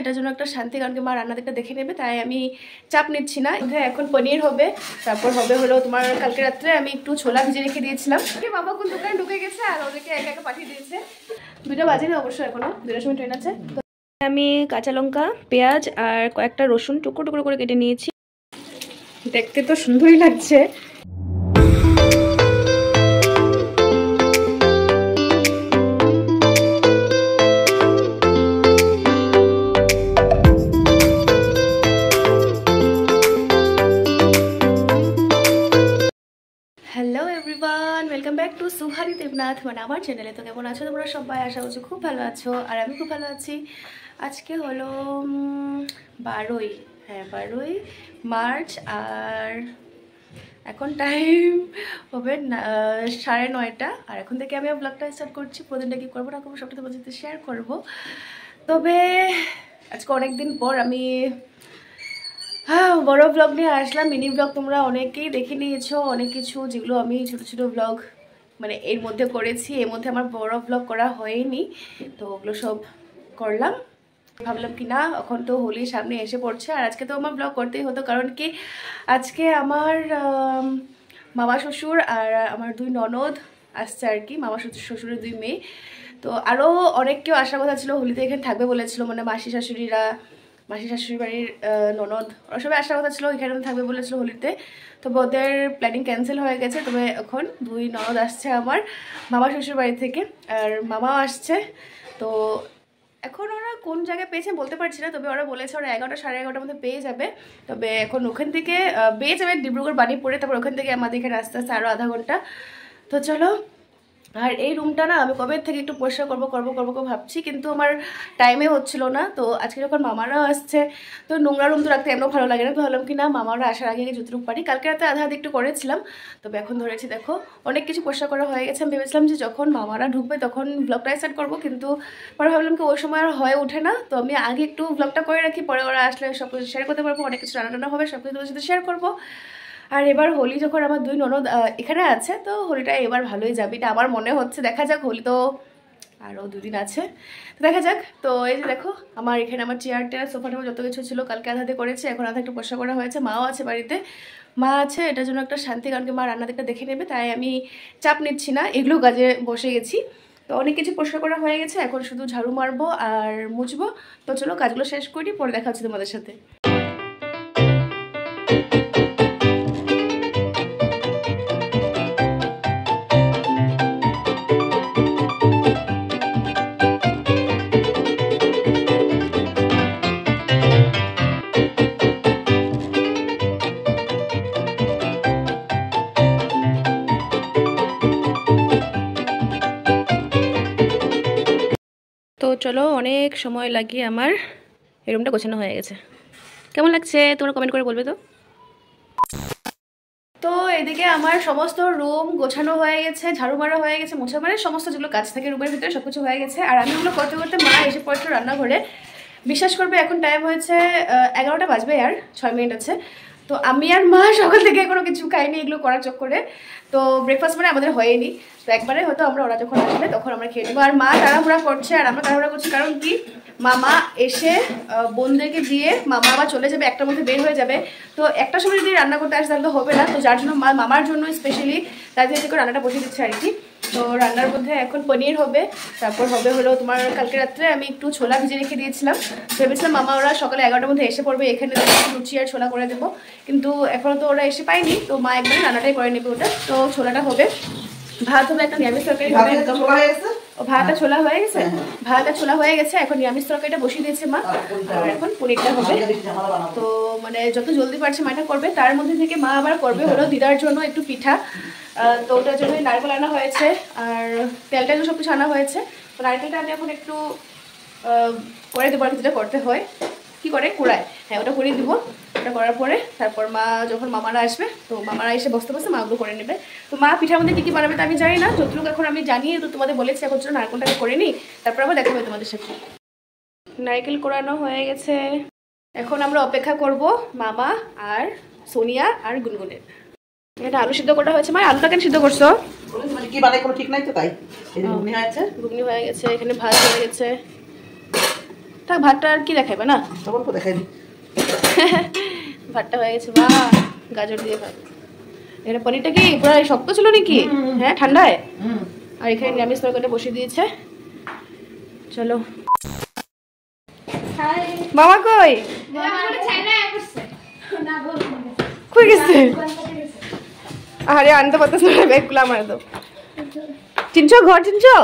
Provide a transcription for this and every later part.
এটার জন্য একটা শান্তি, কারণ কি মা রান্না দিকটা দেখে নেবে, তাই আমি চাপ নিচ্ছি না। এখন পনির হবে, তারপর হবে হলো তোমার কালকে রাত্রে আমি একটু ছোলা ভিজে রেখে দিয়েছিলাম। বাবা কোন দোকানে ঢুকে গেছে আর ওদেরকে একা একা পাঠিয়ে দিয়েছে। 2টা বাজেনি অবশ্য, এখনো 2টার সময় ট্রেন আছে। আমি কাঁচা লঙ্কা, পেঁয়াজ আর কয়েকটা রসুন টুকরো টুকরো করে কেটে নিয়েছি। দেখতে তো সুন্দরই লাগছে। Hello everyone, welcome back to Suhari Debnath মানে আমার চ্যানেলে। তো কেমন আছো তোমরা সবাই? আশা করছি খুব ভালো আছো, আর আমি খুব ভালো আছি। আজকে হলো 12ই মার্চ, আর এখন টাইম হবে 9:30, আর এখন থেকে আমি ব্লগটা স্টার্ট করছি। প্রতিদিনটা কী করবো না করবো সবটা তোমার সাথে শেয়ার করবো। তবে আজকে অনেকদিন পর আমি বড় ব্লগ নিয়ে আসলাম। মিনি ব্লগ তোমরা অনেকেই দেখে নিয়েছো, অনেক কিছু যেগুলো আমি ছোটো ছোটো ব্লগ মানে এর মধ্যে করেছি, এর মধ্যে আমার বড় ব্লগ করা হয়নি, তো ওগুলো সব করলাম। ভাবলাম কি না, এখন তো হোলির সামনে এসে পড়ছে, আর আজকে তো আমার ব্লগ করতেই হতো, কারণ কি আজকে আমার মামা শ্বশুর আর আমার 2 ননদ আসছে আর কি, মামা শ্বশুরের 2 মেয়ে। তো আরও অনেক কেউ আসার কথা ছিল, হোলিতে এখানে থাকবে বলেছিল, মানে মাসি শাশুড়ি বাড়ির ননদ ওরা সবাই আসার কথা ছিল, এখানে থাকবে বলেছিল হোলিতে। তবে ওদের প্ল্যানিং ক্যান্সেল হয়ে গেছে। তবে এখন 2 ননদ আসছে আমার মামা শ্বশুর বাড়ি থেকে, আর মামাও আসছে। তো এখন ওরা কোন জায়গায় পেয়েছে বলতে পারছি না, তবে ওরা বলেছে ওরা 11টা সাড়ে 11টার মধ্যে পেয়ে যাবে। তবে এখন ওখান থেকে পেয়ে যাবে ডিব্রুগড় বাণীপুরে, তারপর ওখান থেকে আমাদের এখানে আস্তে আস্তে আরও আধা ঘন্টা। তো চলো। আর এই রুমটা না আমি কবে থেকে একটু পরিষ্কার করবো ভাবছি, কিন্তু আমার টাইমে হচ্ছিল না। তো আজকে যখন মামারাও আসছে, তো নোংরা রুম তো রাখতে এমন ভালো লাগে না, তো ভাবলাম কি না মামারা আসার আগে যতটুকু পারি। কালকে রাতে আধা একটু করেছিলাম, তবে এখন ধরেছি দেখো অনেক কিছু পরিষ্কার করা হয়ে গেছে। আমি ভেবেছিলাম যে যখন মামারা ঢুকবে তখন ব্লগটা স্টার্ট করবো, কিন্তু পরে ভাবলাম কি ওই সময় আর হয়ে ওঠে না। তো আমি আগে একটু ব্লগটা করে রাখি, পরে ওরা আসলে সব কিছু শেয়ার করতে পারবো, অনেক কিছু রান্না হবে, সব কিছু তোমার সাথে শেয়ার করবো। আর এবার হোলি যখন আমার 2 ননদ এখানে আছে, তো হোলিটা এবার ভালোই যাবে এটা আমার মনে হচ্ছে। দেখা যাক, হোলি তো আরও 2 দিন আছে, তো দেখা যাক। তো এই যে দেখো আমার এখানে আমার চেয়ারটা সোফাটা যত কিছু ছিল কালকে আধাতে করেছে, এখন আধা একটু পরিষ্কার করা হয়েছে। মাও আছে বাড়িতে, মা আছে, এটার জন্য একটা শান্তি, কারণ কি মা রান্না দিকটা দেখে নেবে, তাই আমি চাপ নিচ্ছি না, এগুলো কাজে বসে গেছি। তো অনেক কিছু পরিষ্কার করা হয়ে গেছে, এখন শুধু ঝাড়ু মারবো আর মুছবো। তো চলো কাজগুলো শেষ করি, পরে দেখা হচ্ছে তোমাদের সাথে। তো চলো, অনেক সময় লাগিয়ে আমার এই রুমটা গোছানো হয়ে গেছে। কেমন লাগছে তোমরা কমেন্ট করে বলবে তো। তো এদিকে আমার সমস্ত রুম গোছানো হয়ে গেছে, ঝাড়ু মারা হয়ে গেছে, মোছা মারা সমস্ত যেগুলো কাজ থাকে রুমের ভিতরে সব কিছু হয়ে গেছে। আর আমি ওগুলো করতে করতে মা এসে পড়েছিল রান্নাঘরে। বিশ্বাস করবে এখন টাইম হয়েছে 11টা বাজবে, আর 6 মিনিট আছে। তো আমি আর মা সকাল থেকে কোনো কিছু খাইনি এগুলো করার চক্করে। তো ব্রেকফাস্ট মানে আমাদের হয়নি, তো একবারে হয়তো ওরা যখন আসবে তখন আমরা খেয়ে নেবো। আর মা তাড়াহুড়া করছে আর আমরা তাড়াহুড়া করছি, কারণ কি মামা এসে বোনদেরকে দিয়ে মামা আবার চলে যাবে, 1টার মধ্যে বের হয়ে যাবে। তো 1টার সময় যদি রান্না করতে আসে তাহলে তো হবে না, তো যার জন্য মামার জন্য স্পেশালি তাদের থেকে রান্নাটা বসিয়ে দিচ্ছে আর কি। তো রান্নার মধ্যে এখন পনির হবে, তারপর হবে হলো তোমার কালকে রাত্রে আমি একটু ছোলা ভিজে রেখে দিয়েছিলাম। ভেবেছিলাম মামা ওরা সকালে 11টার মধ্যে এসে পড়বে, এখানে লুচি আর ছোলা করে দেবো, কিন্তু এখনও তো ওরা এসে পায়নি। তো মা একদম রান্নাটাই করে নেবে ওটা। তো ছোলাটা হবে, ভাত হবে, একটা নিরামিষ তরকারি হবে। ভাতটা ছোলা হয়ে গেছে, ভাতটা ছোলা হয়ে গেছে, এখন নিরামিষ তরকারিটা বসিয়ে দিয়েছে মা, আর এখন পনিরটা হবে। তো মানে যত জলদি পারছে মাটা করবে। তার মধ্যে থেকে মা আবার করবে হলো দিদার জন্য একটু পিঠা। তো ওটার জন্য নারকেল আনা হয়েছে, আর তেলটা সব কিছু আনা হয়েছে। তো নারকেলটা আমি এখন একটু করে দেবো আর কি, যেটা করতে হয় কি করে কুড়ায়, হ্যাঁ ওটা করিয়ে দিব। ওটা করার পরে তারপর মা যখন মামারা আসবে, তো মামারা এসে বসতে বসতে মা ওগুলো করে নেবে। তো মা পিঠার মধ্যে কী কী বানাবে তা আমি জানি না, যতটুকু এখন আমি জানি তো তোমাদের বলেছি। এখন চলো নারকেলটাকে করে নিই, তারপর আবার দেখা হবে তোমাদের সাথে। নারকেল কোরানো হয়ে গেছে, এখন আমরা অপেক্ষা করব মামা আর সোনিয়া আর গুনগুনের। এটা আলু সিদ্ধ করা হয়েছে। মা আলুটা কেন সিদ্ধ করছো? কি বানাই কোনো ঠিক নাই তো, তাই ঘুগনি হয়েছে। ঘুগনি হয়ে গেছে, এখানে ভাত হয়ে গেছে। থাক, ভাতটা আর কি দেখাইবে না, দেখাই দিই। ভাতটা হয়ে গেছে। বা গাজর দিয়ে ভাত। এখানে পনিরটা কি পুরো শক্ত ছিল নাকি? হ্যাঁ, ঠান্ডায়। আর এখানে নিরামিষ তরকারিটা বসিয়ে দিয়েছে। চলো। মামা কই? কই গেছে? আরে আনতে পারতেছ না, ব্যাগগুলো আমার দাও। চিনছো ঘর, চিনছো?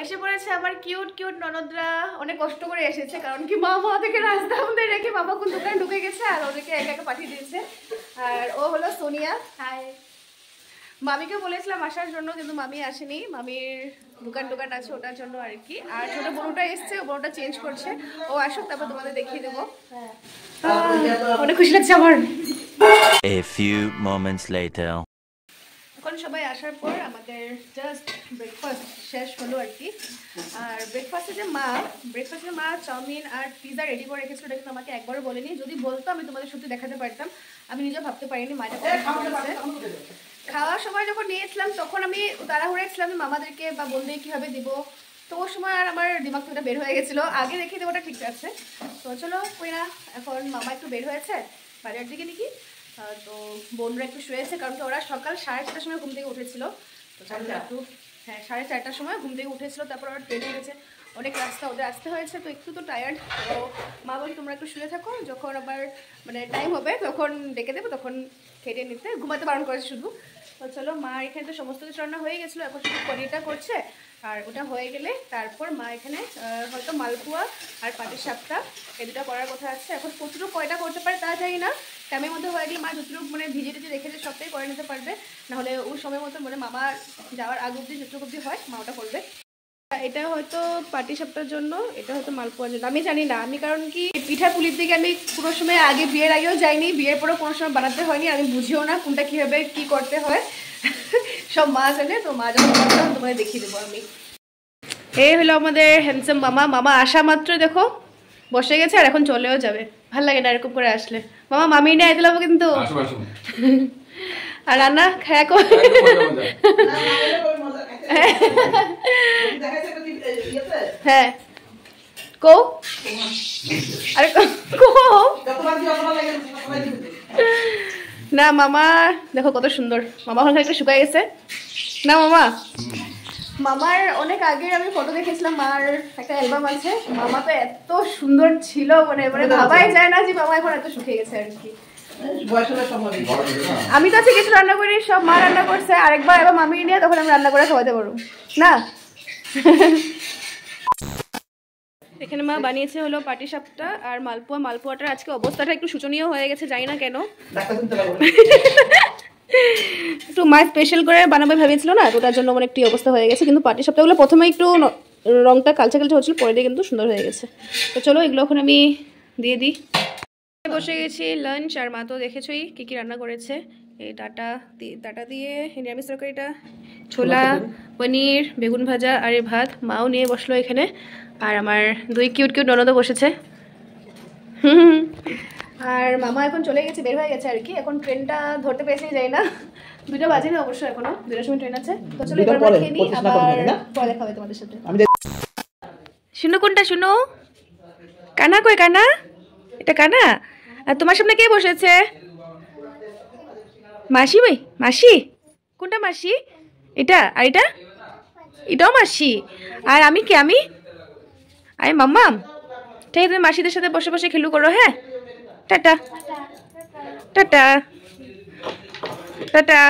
এসে পড়েছে আমার কিউট কিউট ননদরা। অনেক কষ্ট করে এসেছে, কারণ কি মামা ওদেরকে রাস্তা মধ্যে রেখে বাবা কোন দোকানে ঢুকে গেছে আর ওদেরকে একা একা পাঠিয়ে দিয়েছে। আর ও হলো সোনিয়া। হাই। মামিকে বলেছিলাম আসার জন্য, কিন্তু মামি আসেনি। মামির দোকান আছে, ওটার জন্য আর কি। আর ছোট বোনটা এসছে, ও বোনটা চেঞ্জ করছে। ও আসুক, তারপর তোমাদের দেখিয়ে দেবো। অনেক খুশি লাগছে আমার। A few moments later. এখন সবাই আসার পর আমাদের জাস্ট ব্রেকফাস্ট শেষ হলো আর কি। আর ব্রেকফাস্টে মা চাউমিন আর পিৎজা রেডি করে রেখেছিল, এটা কিন্তু আমাকে একবারও বলেনি। যদি বলতো আমি তোমাদের সত্যি দেখাতে পারতাম। আমি নিজেও ভাবতে পারিনি মাটা করেছে। খাওয়ার সময় যখন নিয়েছিলাম তখন আমি তাড়াহুড়ো ছিলাম মামাদেরকে বা বোনদের কীভাবে দিব, তো ওর সময় আর আমার দিমাগ থেকে বের হয়ে গেছিলো। আগে রেখে দেবোটা ঠিক আছে। তো চলো কইরা, এখন মামা একটু বের হয়েছে বাজার দিকে নাকি। তো বোনরা একটু শুয়েছে, কারণ কি ওরা সকাল 4:30টার সময় ঘুম থেকে উঠেছিল। তো একটু 4:30টার সময় ঘুম থেকে উঠেছিল। তারপর ওরা ট্রেনে গেছে, অনেক রাস্তা ওদের আসতে হয়েছে, তো একটু তো টায়ার্ড। তো মা বলি তোমরা একটু শুয়ে থাকো, যখন আবার মানে টাইম হবে তখন ডেকে দেবো, তখন খেটে নিতে। ঘুমাতে বারণ করেছে শুধু। তো চলো, মা এখানে তো সমস্ত কিছু রান্না হয়ে গেছিলো, এখন শুধু পনিরটা করছে। আর ওটা হয়ে গেলে তারপর মা এখানে হয়তো মালপোয়া আর পাটিসাপটা এই দুটো করার কথা আছে। এখন কতটুকু কয়টা করতে পারে তা জানি না। টাইমের মধ্যে হয়ে গেলে মা যতটুকু মানে ভিজে টিজে রেখেছে সবটাই করে নিতে পারবে, নাহলে ওই সময় মতো মানে মামা যাওয়ার আগ অব্দি যতটুকু অব্দি হয় মা ওটা করবে। এটা হয়তো পাটিসাপটার জন্য, এটা হয়তো মালপোয়ার জন্য, আমি জানি না। আমি কারণ কি পিঠা পুলির দিকে আমি কোনো সময় আগে, বিয়ের আগেও যাইনি, বিয়ের পরেও কোনো সময় বানাতে হয়নি, আমি বুঝিও না কোনটা কীভাবে কী করতে হয়। সব মা জানে, তো মা যখন তোমাদের দেখিয়ে দেবো আমি। এই হলো আমাদের হ্যান্ডসাম মামা। মামা আসা মাত্র দেখো বসে গেছে, আর এখন চলেও যাবে। ভাল লাগে না এরকম করে আসলে। মামা মামি নিয়ে আইতে লাগবো কিন্তু। আর রান্না খায় কো হ্যাঁ কো আরে কো না মামা দেখো কত সুন্দর। মামা হল একটা শুকায় গেছে না মামা। মামার অনেক আগে আমি ফটো দেখেছিলাম, মার একটা অ্যালবাম আছে। মামা তো এত সুন্দর ছিল, মানে ভাবাই যায় না যে মামা এখন এত শুকিয়ে গেছে আর কি। আমি তো আজকে কিছু রান্না করি, সব মা রান্না করছে। আরেকবার এবার মামি নিয়ে তখন আমি রান্না করে খাওয়াতে পারবো না। এখানে মা বানিয়েছে হলো পাটিসাপটা আর মালপোয়া। মালপোয়াটার আজকে অবস্থাটা একটু শোচনীয় হয়ে গেছে, জানি না কেন। একটু মা স্পেশাল করে বানাবে ভেবেছিল না, তো তার জন্য আমার একটু অবস্থা হয়ে গেছে। কিন্তু পাটিসাপটাগুলো প্রথমে একটু রংটা কালচে কালচে হচ্ছিল, পরে দিয়ে কিন্তু সুন্দর হয়ে গেছে। তো চলো এগুলো এখন আমি দিয়ে দিই। বসে গেছি লাঞ্চ, আর মা তো দেখেছই কী কী রান্না করেছে। এই ডাটা দিয়ে নিরামিষ তরকারিটা, ছোলা, পনির, বেগুন ভাজা আর এই ভাত। মাও নিয়ে বসলো এখানে, আর আমার দুই কিউট কিউট ননদও বসেছে। আর মামা এখন চলে গেছে, বের হয়ে গেছে আর কি। এখন ট্রেনটা ধরতে পেরেছি, যাই না 2টা বাজেনি অবশ্য, এখনো 2টার সময় ট্রেন আছে। তো চলো এবার খেয়ে নিই, আবার পরে দেখা হবে তোমাদের সাথে। শুনো কোনটা শুনো, কানা কই কানা, এটা কানা। আর তোমার সামনে কে বসেছে? মাসি ভাই, মাসি কোনটা মাসি? এটা, আর এটা এটাও মাসি। আর আমি কে? আমি মাম্মা। ঠিক আছে, তুমি মাসিদের সাথে বসে বসে খেলু করো। হ্যাঁ, টাটা টাটা টাটা।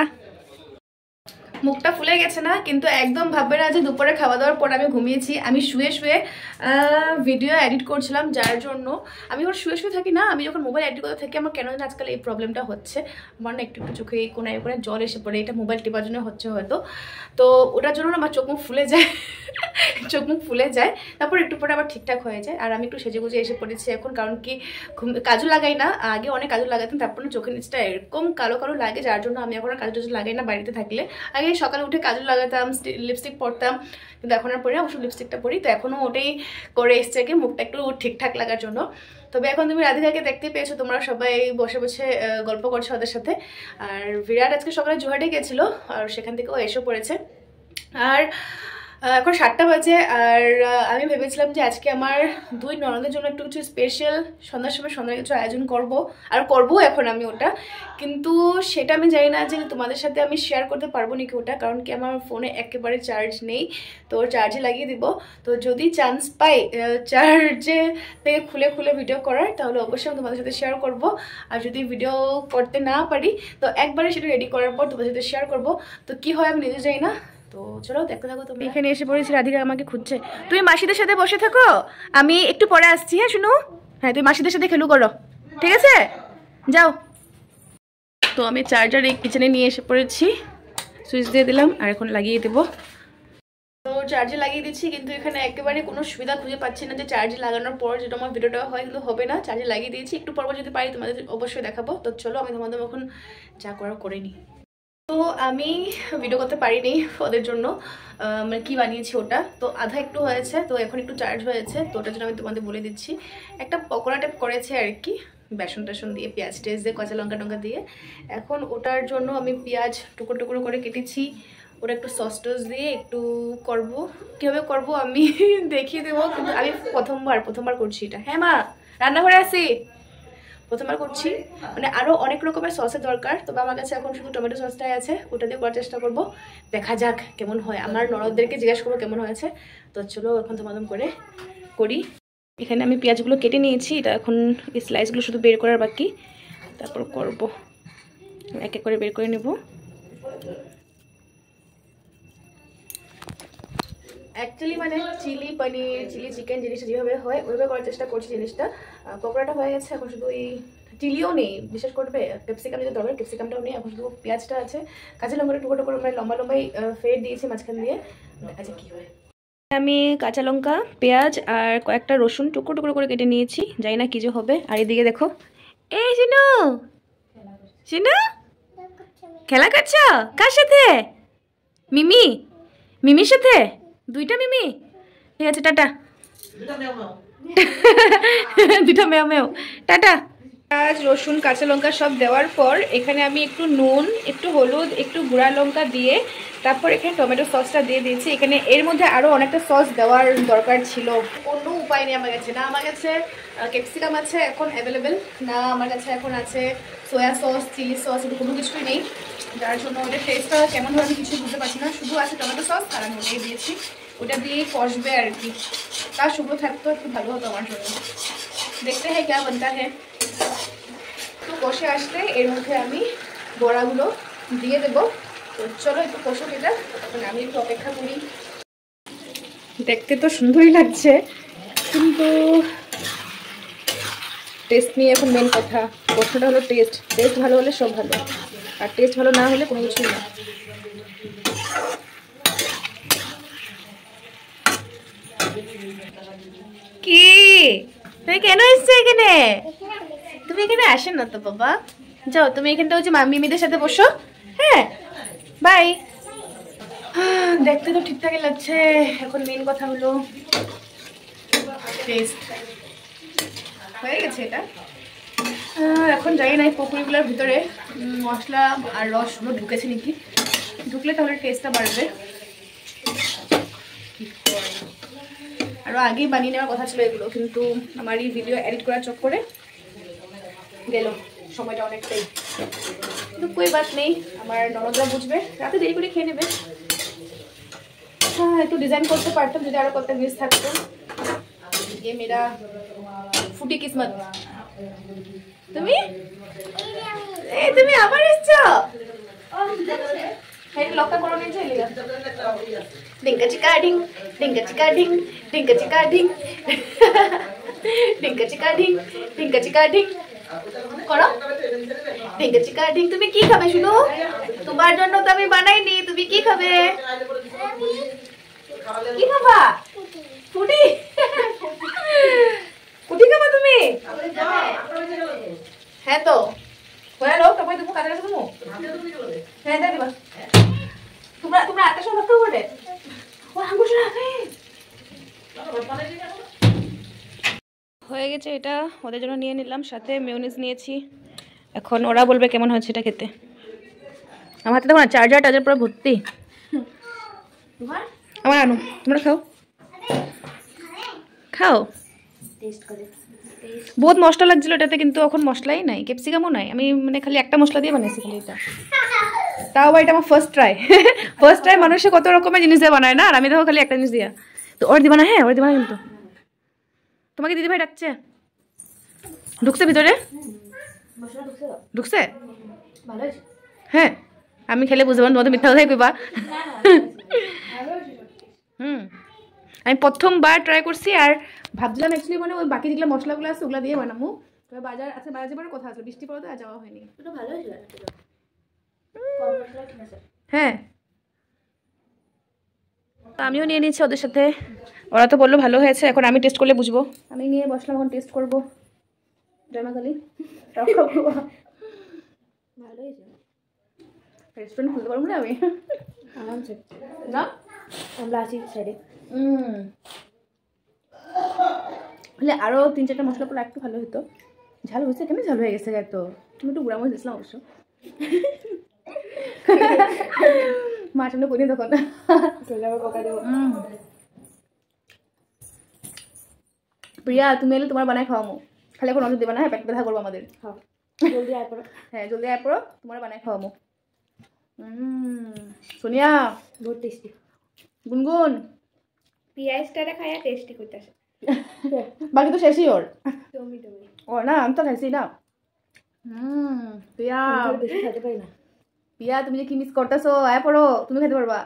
মুখটা ফুলে গেছে না, কিন্তু একদম ভাববে না যে দুপুরে খাওয়া দাওয়ার পর আমি ঘুমিয়েছি। আমি শুয়ে শুয়ে ভিডিও এডিট করছিলাম, যার জন্য আমি যখন শুয়ে শুয়ে থাকি না, আমি যখন মোবাইল এডিট করতে থাকি আমার কেন আজকাল এই প্রবলেমটা হচ্ছে। আমার না একটু একটু চোখে কোনায় কোনায় জল এসে পড়ে, এটা মোবাইল টিপার জন্য হচ্ছে হয়তো। তো ওটার জন্য আমার চোখ মুখ ফুলে যায়, চোখ মুখ ফুলে যায়, তারপর একটু পরে আবার ঠিকঠাক হয়ে যায়। আর আমি একটু সেজে গুজে এসে পড়েছি এখন, কারণ কি কাজল লাগাই না। আগে অনেক কাজল লাগাতাম, তারপর চোখের নিচটা এরকম কালো কালো লাগে, যার জন্য আমি এখন আর কাজল টাজল লাগাই না বাড়িতে থাকলে। আগে সকালে উঠে কাজল লাগাতাম, লিপস্টিক পরতাম, কিন্তু এখন আর পরি না। অবশ্য লিপস্টিকটা পরি, তো এখনও ওটাই করে এসছে কি মুখটা একটু ঠিকঠাক লাগার জন্য। তবে এখন তুমি রাধিকাকে দেখতে পেয়েছো, তোমরা সবাই বসে বসে গল্প করছো ওদের সাথে। আর বিরাট আজকে সকালে জোহাটে গেছিলো, আর সেখান থেকে ও এসে পড়েছে। আর এখন 7টা বাজে আর আমি ভেবেছিলাম যে আজকে আমার 2 ননদের জন্য একটু কিছু স্পেশাল সন্ধ্যার সময় সন্ধ্যার কিছু আয়োজন করব আর করবো এখন আমি ওটা, কিন্তু সেটা আমি জানি না যে তোমাদের সাথে আমি শেয়ার করতে পারবো নাকি ওটা, কারণ কি আমার ফোনে একেবারে চার্জ নেই, তো চার্জে লাগিয়ে দিব। তো যদি চান্স পাই চার্জে থেকে খুলে খুলে ভিডিও করার, তাহলে অবশ্যই আমি তোমাদের সাথে শেয়ার করব। আর যদি ভিডিও করতে না পারি তো একবারে সেটা রেডি করার পর তোমাদের সাথে শেয়ার করব। তো কি হয় আমি নিজে জানি না, তো চলো দেখতে থাকো। তুমি এখানে এসে পড়েছি, রাধিকা আমাকে খুঁজছে। তুমি মাসিদের সাথে বসে থাকো, আমি একটু পরে আসছি। হ্যাঁ শুনো, হ্যাঁ তুমি মাসিদের সাথে খেলু করো, ঠিক আছে যাও। তো আমি চার্জার এই কিচেনে নিয়ে এসে পড়েছি, সুইচ দিয়ে দিলাম আর এখন লাগিয়ে দেবো। তো চার্জে লাগিয়ে দিচ্ছি, কিন্তু এখানে একেবারে কোনো সুবিধা খুঁজে পাচ্ছি না যে চার্জে লাগানোর পর যেটা আমার ভিডিওটা হয় কিন্তু হবে না। চার্জে লাগিয়ে দিয়েছি, একটু পর যদি পারি তোমাদের অবশ্যই দেখাবো। তো চলো আমি তোমাদের এখন যা করার করে নিই। তো আমি ভিডিও করতে পারিনি ওদের জন্য, মানে কি বানিয়েছি ওটা, তো আধা একটু হয়েছে, তো এখন একটু চার্জ হয়েছে, তো ওটার জন্য আমি তোমাদের বলে দিচ্ছি। একটা পকোড়া টাইপ করেছে আর কি, বেসন টেসন দিয়ে, পেঁয়াজ টেস দিয়ে, কাঁচা লঙ্কা টঙ্কা দিয়ে। এখন ওটার জন্য আমি পেঁয়াজ টুকরো টুকরো করে কেটেছি, ওটা একটু সস টস দিয়ে একটু করব। কীভাবে করব আমি দেখিয়ে দেবো, কিন্তু আমি প্রথমবার করছি এটা। হ্যাঁ মা, রান্নাঘরে আসি, প্রথমবার করছি, মানে আরও অনেক রকমের সসের দরকার, তবে আমার কাছে এখন শুধু টমেটো সসটাই আছে, ওটা দিয়ে করার চেষ্টা করব। দেখা যাক কেমন হয়, আমার ননদদেরকে জিজ্ঞাসা করবো কেমন হয়েছে। তো চলো এখন তোমাদের করে করি। এখানে আমি পেঁয়াজগুলো কেটে নিয়েছি, এটা এখন এই স্লাইসগুলো শুধু বের করার বাকি, তারপর করব। এক এক করে বের করে নেব। অ্যাকচুয়ালি মানে চিলি পনির, চিলি চিকেন জিনিসটা যেভাবে হয় ওইভাবে করার চেষ্টা করছি জিনিসটা। পকোড়াটা হয়ে গেছে, এখন শুধু এই চিলিও নেই, বিশেষ করবে ক্যাপসিকাম যদি দরকার ক্যাপসিকামটাও নেই, এখন শুধু পেঁয়াজটা আছে, কাঁচা লঙ্কাটা টুকরো টুকরো মানে লম্বা লম্বাই ফের দিয়েছি মাঝখান দিয়ে, দেখা যাক কী হয়। আমি কাঁচা লঙ্কা, পেঁয়াজ আর কয়েকটা রসুন টুকরো টুকরো করে কেটে নিয়েছি, জানি না কী যে হবে। আর এদিকে দেখো, এই শিনু, শিনু খেলা করছো কার সাথে? মিমির সাথে, 2টা মিমি, ঠিক আছে টাটা। 2টা মেও মেও, টাটা। পেঁয়াজ রসুন কাঁচা লঙ্কা সব দেওয়ার পর এখানে আমি একটু নুন, একটু হলুদ, একটু গুঁড়া লঙ্কা দিয়ে তারপর এখানে টমেটো সসটা দিয়ে দিয়েছি। এখানে এর মধ্যে আরও অনেকটা সস দেওয়ার দরকার ছিল, কোনো উপায় নেই আমার কাছে, না আমার কাছে ক্যাপসিকাম আছে এখন অ্যাভেলেবেল, না আমার কাছে এখন আছে সয়া সস, চিলি সস, এটা কোনো কিছুই নেই, যার জন্য ওটা টেস্টটা কেমন হয় আমি কিছু বুঝতে পারছি না। শুধু আছে টমেটো সস আর আমি ওটাই দিয়েছি, ওটা দিয়েই কষবে আর কি। তার শুকনো থাকতো একটু ভালো হতো আমার জন্য। দেখতে হ্যাঁ ক্যা বানতা হ্যাঁ। একটু কষে আসলে এর মধ্যে আমি বড়াগুলো দিয়ে দেবো। তো চলো একটু কষো এটা, তখন আমি একটু অপেক্ষা করি। দেখতে তো সুন্দরই লাগছে, কিন্তু টেস্ট নিয়ে এখন মেন কথা। প্রশ্নটা হলো টেস্ট ভালো হলে সব ভালো, আর টেস্ট ভালো না হলে কোনো কিছুই না। কি তুমি কেন এসছো এখানে? তুমি এখানে আসেন না তো বাবা, যাও তুমি এখানটা হচ্ছে মিমিদের সাথে বসো। হ্যাঁ বাই। দেখতে তো ঠিকঠাকই লাগছে, এখন মেন কথা হলো টেস্ট। হয়ে গেছে এটা, এখন জানি না এই পকোড়িগুলোর ভিতরে মশলা আর রসগুলো ঢুকেছে নাকি, ঢুকলে তাহলে টেস্টটা বাড়বে। আরও আগেই বানিয়ে নেওয়ার কথা ছিল এগুলো, কিন্তু আমার এই ভিডিও এডিট করার চক্করে গেল সময়টা অনেকটাই, কিন্তু কই বাত নেই, আমার ননদরা বুঝবে, রাতে দেরি করে খেয়ে নেবে। হ্যাঁ একটু ডিজাইন করতে পারতাম যদি আরও কয়েকটা মিস থাকতো। ये मेरा ফুটি কিসমত। তুমি আবার এসছো, লক্কা করো নিয়ে চলে গেল। ডিঙ্কা চিকা ডিং, ডিঙ্কা চিকা ডিং, ডিঙ্কা চিকা ডিং, ডিঙ্কা চিকা ডিং, ডিঙ্কা চিকা ডিং করো, ডিঙ্কা চিকা ডিং। তুমি কি খাবে শুনো? তোমার জন্য তো আমি বানাইনি, তুমি কি খাবে? কি খাবা? ফুটি ফুটি খাবা তুমি? হ্যাঁ তো হয়ে লো, তারপরে তুমি কাজে গেছো তুমি? হ্যাঁ যাই দিবা। তোমরা আটটার সময় ভাবতেও বটে হয়ে গেছে। এটা ওদের জন্য নিয়ে নিলাম, সাথে মেয়োনিজ নিয়েছি। এখন ওরা বলবে কেমন হয়েছে এটা খেতে। আমার হাতে দেখো না চার্জার পুরো ভর্তি। আমার আনো, তোমরা খাও খাও। টেস্ট করে বহুত মশলা লাগছিল এটাতে, কিন্তু এখন মশলাই নাই, ক্যাপসিকামও নাই। আমি মানে খালি একটা মশলা দিয়ে বানাইছি খালি এটা। তাও আবার এটা আমার ফার্স্ট ট্রাই। ফার্স্ট ট্রাই মানুষে কত রকমের জিনিস দিয়ে বানায় না, আর আমি দেখো খালি একটা জিনিস দিয়া। তো ওর দিবা না? হ্যাঁ ওর দিবা না কিন্তু। তোমাকে দিদি ভাই ডাকছে, ঢুকছে ভিতরে? মশলা ঢুকছে তো? ঢুকছে? ভালো হয়েছে। হ্যাঁ আমি খেলে বুঝতে পারবো, তোমাদের মিথ্যা কথাই কইবা। ভালো হয়েছে। হুম, আমি প্রথমবার ট্রাই করছি, আর ভাবছিলাম অ্যাকচুয়ালি মানে ওই বাকি যেগুলো মশলাগুলো আছে ওগুলো দিয়ে বানাবো। তবে বাজার আছে, বাজার যাবার কথা আছে, বৃষ্টি পড়ে তো আর যাওয়া হয়নি। এটা ভালো হয়েছে। কম মশলা ঠিক আছে। হ্যাঁ আমিও নিয়ে নিচ্ছি ওদের সাথে, ওরা তো বললো ভালো হয়েছে, এখন আমি টেস্ট করলে বুঝবো। আমি নিয়ে বসলাম, এখন টেস্ট করবো। জয়মাকালী ভালো হয়েছে। রেস্টুরেন্ট খুলতে পারবো না আমি, আরামসে। না আমরা আছি সাইডে। হলে আরও 3-4টা মশলা পরে একটু ভালো হতো। ঝাল হয়েছে, কেমন ঝাল হয়ে গেছে এত। তুমি একটু গুঁড়া মরিচ দিয়েছিলাম অবশ্য। মার সামনে করি তখন আবার পকা দেবো। প্রিয়া তুমি এলে তোমার বানায় খাওয়ামো, খালি এখন নজর দেবে না, হ্যাঁ পেট ব্যথা করবো আমাদের। হ্যাঁ জলদি আয় পড়ো। হ্যাঁ জলদি আয় পড়ো, তোমার বানায় খাওয়ামো। সোনিয়া, বহুত টেস্টি। গুনগুন, পেঁয়াজটা খায়া টেস্টি করতেছে। বাকি তো শেষই ওর। টমি টমি ও না আমি তো খাইছি না। প্রিয়া, বেশি খেতে পারি না। প্রিয়া তুমি যে কি মিস করতেছো, আয় পড়ো, তুমি খেতে পারবা।